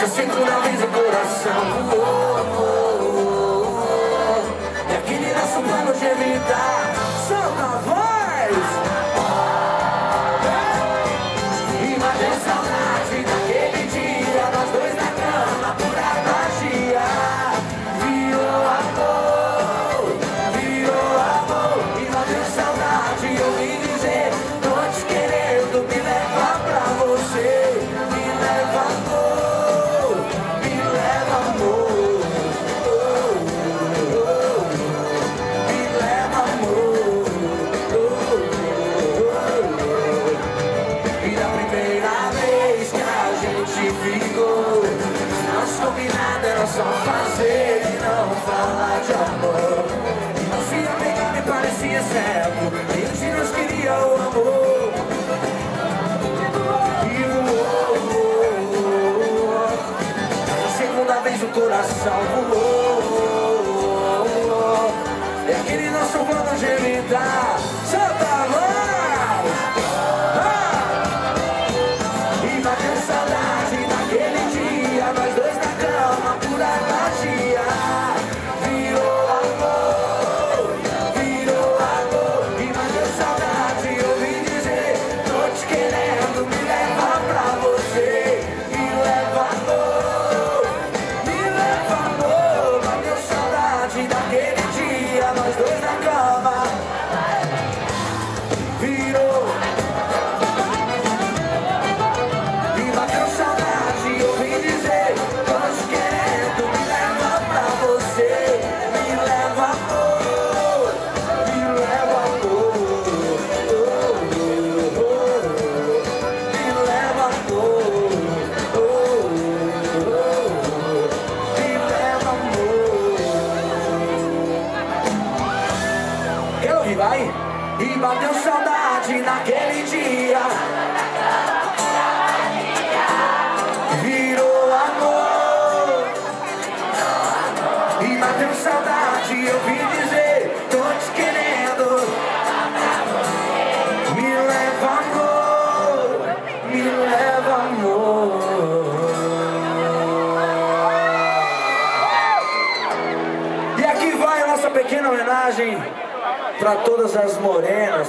Essa segunda vez o coração voou. E aquele nosso plano de evitar. Solta a voz. E bateu saudade daquele dia, nós dois na cama, pura magia. Virou amor, virou amor. E bateu saudade, eu ouvi dizer, tô te querendo, me leva pra você. Me leva amor, me leva amor. Me leva amor. E da primeira vez que a gente ficou, nosso combinado era só fazer e não falar de amor. E não se apegar me parecia certo, e hoje nós queria o amor. E voou, a segunda vez o coração voou. E aquele nosso plano de evitar. Solta a voz. E bateu saudade daquele dia, nós dois na cama, pura magia. Virou amor, virou amor. E bateu saudade, eu ouvi dizer, tô te querendo, me leva pra você. Me leva amor, me leva amor. Bateu saudade daquele dia, nós dois na cama. Virou. E bateu saudade, eu ouvi dizer, tô te querendo, me leva pra você. Me leva amor, me leva amor. Me leva amor. Me leva amor. Quer ouvir, vai? E bateu saudade naquele dia. Virou amor. E bateu saudade, eu vim dizer, tô te querendo. Me leva amor, me leva amor. E aqui vai a nossa pequena homenagem para todas as morenas.